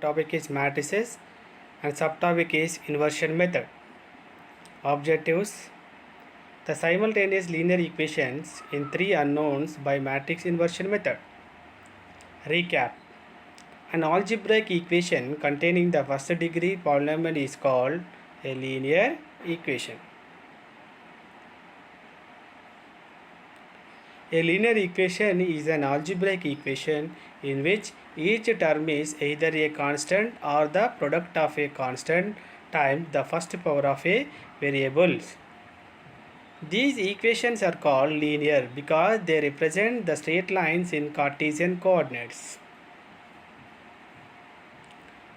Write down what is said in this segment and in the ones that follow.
Topic is matrices and subtopic is inversion method. Objectives: the simultaneous linear equations in three unknowns by matrix inversion method. Recap: an algebraic equation containing the first degree polynomial is called a linear equation. A linear equation is an algebraic equation in which each term is either a constant or the product of a constant times the first power of a variable. These equations are called linear because they represent the straight lines in Cartesian coordinates.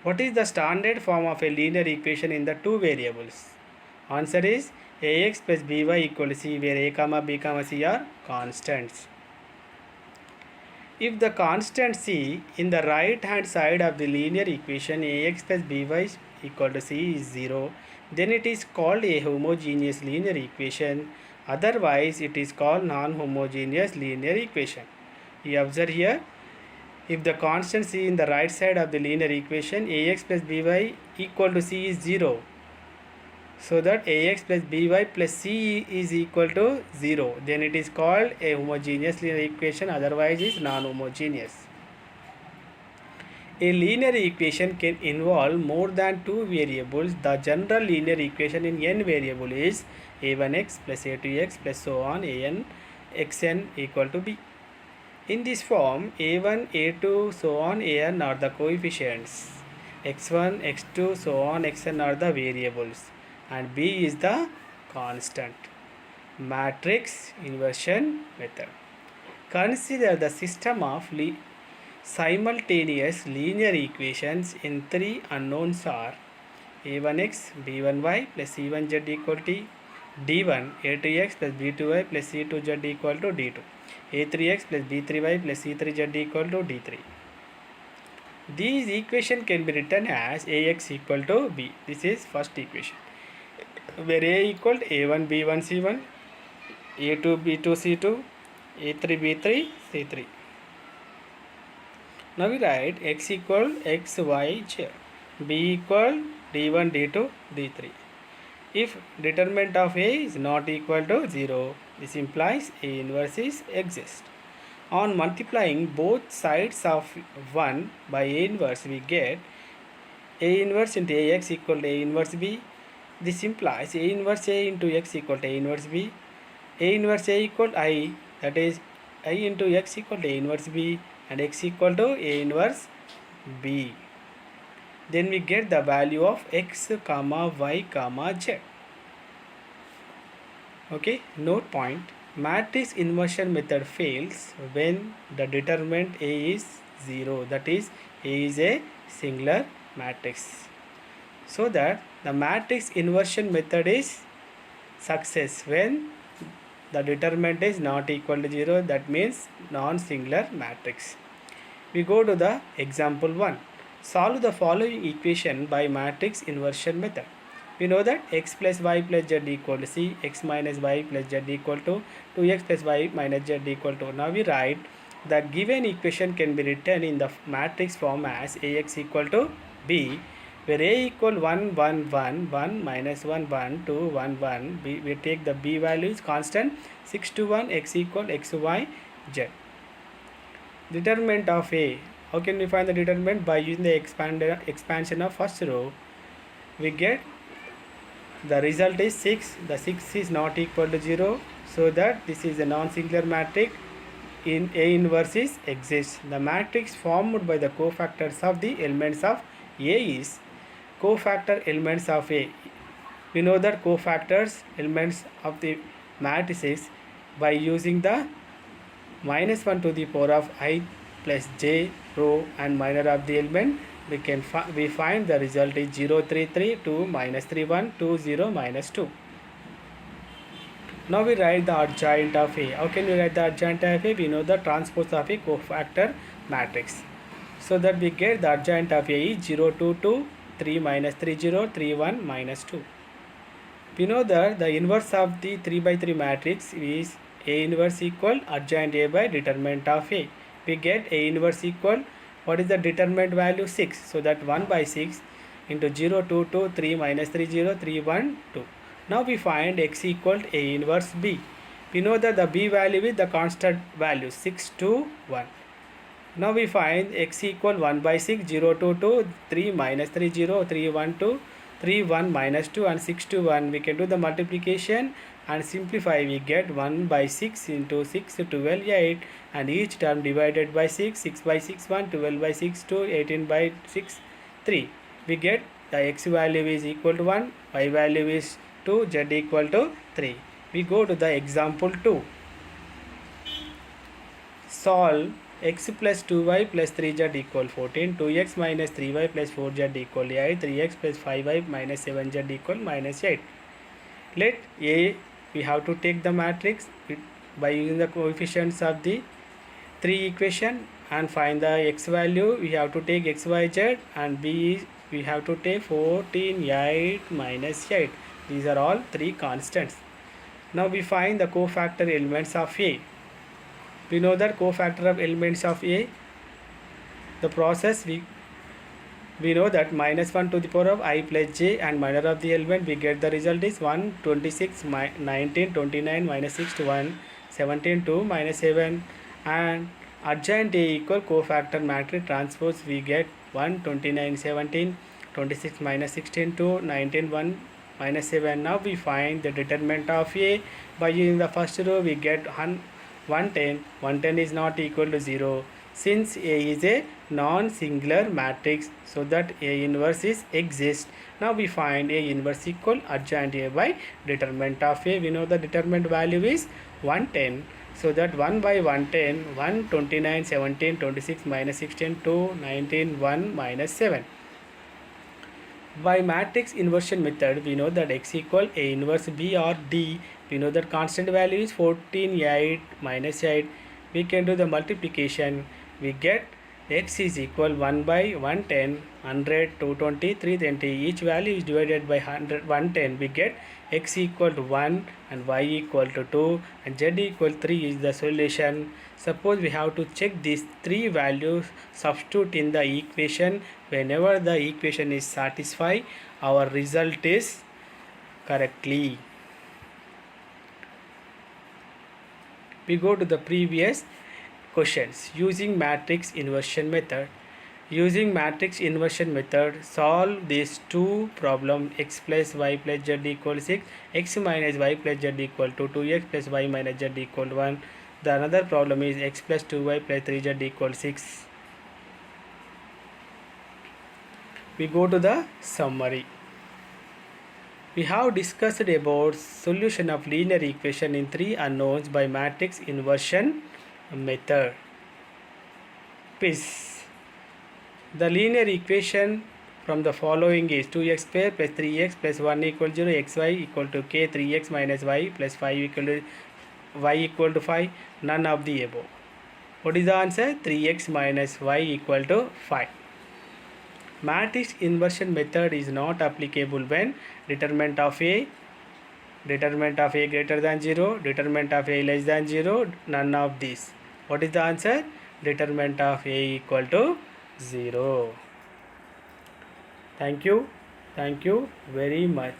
What is the standard form of a linear equation in the two variables? Answer is ax plus by equal to c, where a comma b comma c are constants. If the constant c in the right hand side of the linear equation ax plus by equal to c is 0, then it is called a homogeneous linear equation. Otherwise, it is called non-homogeneous linear equation. You observe here, if the constant c in the right side of the linear equation ax plus by equal to c is 0, so that ax plus by plus c is equal to 0, then it is called a homogeneous linear equation, otherwise is non-homogeneous. A linear equation can involve more than two variables. The general linear equation in n variable is a1x plus a2x plus so on an xn equal to b. In this form, a1, a2, so on an are the coefficients, x1, x2, so on xn are the variables, and b is the constant. Matrix inversion method. Consider the system of simultaneous linear equations in three unknowns are a1x, b1y plus c1z equal to d1, a2x plus b2y plus c2z equal to d2, a3x plus b3y plus c3z equal to d3. These equation can be written as ax equal to b. This is first equation, where a equal to a1 b1 c1, a2 b2 c2, a3 b3 c3. Now we write x equal x y z, b equal d1 d2 d3. If determinant of a is not equal to 0, this implies a inverse is exist. On multiplying both sides of 1 by a inverse, we get a inverse into ax equal to a inverse b. This implies a inverse a into x equal to a inverse b. A inverse a equal to I, that is I into x equal to a inverse b, and x equal to a inverse b. Then we get the value of x comma y comma z. Okay, note point: matrix inversion method fails when the determinant a is 0, that is a is a singular matrix. So that the matrix inversion method is success when the determinant is not equal to 0, that means non-singular matrix. We go to the example 1. Solve the following equation by matrix inversion method. We know that x plus y plus z equal to c, x minus y plus z equal to 2x plus y minus z equal to. Now we write the given equation can be written in the matrix form as ax equal to b, where a equal 1 1 1 1 minus 1 1 2 1 1. We take the b values constant, 6 to 1 x equal x y z. Determinant of a. How can we find the determinant? By using the expansion of first row. We get the result is 6. The 6 is not equal to 0, so that this is a non-singular matrix. In A inverse is exists. The matrix formed by the cofactors of the elements of A is cofactor elements of A. We know that cofactors elements of the matrices by using the minus 1 to the power of I plus j row and minor of the element, we find the result is 0 3 3 2 minus 3 1 2 0 minus 2. Now we write the adjoint of A. How can we write the adjoint of A? We know the transpose of a cofactor matrix, so that we get the adjoint of A is 0 2 2 3 minus 3 0 3 1 minus 2. We know that the inverse of the 3 by 3 matrix is A inverse equal adjoint A by determinant of A. We get A inverse equal What is the determinant value? 6. So that 1 by 6 into 0, 2, 2, 3 minus 3, 0, 3, 1, 2. Now we find x equal to A inverse B. We know that the B value is the constant value 6, 2, 1. Now we find x equal 1 by 6, 0, 2, 2, 3 minus 3, 0, 3, 1, 2, 3, 1 minus 2 and 6 to 1. We can do the multiplication and simplify. We get 1 by 6 into 6, 12, 8 and each term divided by 6, 6 by 6, 1, 12 by 6, 2, 18 by 6, 3. We get the x value is equal to 1, y value is 2, z equal to 3. We go to the example 2. Solve x plus 2y plus 3z equal 14, 2x minus 3y plus 4z equal 8, 3x plus 5y minus 7z equal minus 8. Let A, we have to take the matrix by using the coefficients of the 3 equation and find the x value. We have to take x, y, z, and B we have to take 14, 8 minus 8. These are all 3 constants. Now we find the cofactor elements of A. We know that cofactor of elements of A, the process we know that minus 1 to the power of I plus j, and minor of the element we get the result is 1, 26, 19, 29 minus 6 to 1, 17, 2 minus 7, and adjoint A equal cofactor matrix transpose we get 1, 29, 17, 26 minus 16, 2, 19, 1 minus 7. Now we find the determinant of A. By using the first row we get 110. 110 is not equal to 0 since A is a non-singular matrix, so that A inverse is exists. Now we find A inverse equal adjoint A by determinant of A. We know the determinant value is 110. So that 1 by 110, 1, 29, 17, 26 minus 16, 2, 19, 1 minus 7. By matrix inversion method, we know that x equal A inverse B or D. We know that constant value is 14, 8 minus 8. We can do the multiplication. We get x is equal 1 by 110, 100, 220, 320. Each value is divided by 100, 110. We get x equal to 1 and y equal to 2 and z equal 3 is the solution. Suppose we have to check these 3 values, substitute in the equation. Whenever the equation is satisfied, our result is correctly. We go to the previous questions. Using matrix inversion method. Using matrix inversion method, solve these 2 problems. X plus y plus z equal 6, x minus y plus z equal to 2x plus y minus z equal 1. The another problem is x plus 2y plus 3z equal 6. We go to the summary. We have discussed about solution of linear equation in 3 unknowns by matrix inversion method. Quiz. The linear equation from the following is 2x square plus 3x plus 1 equal 0, xy equal to k, 3x minus y plus 5 equal to y equal to 5. None of the above. What is the answer? 3x minus y equal to 5. Matrix inversion method is not applicable when determinant of A greater than 0, determinant of A less than 0, none of these. What is the answer? Determinant of A equal to 0. Thank you very much.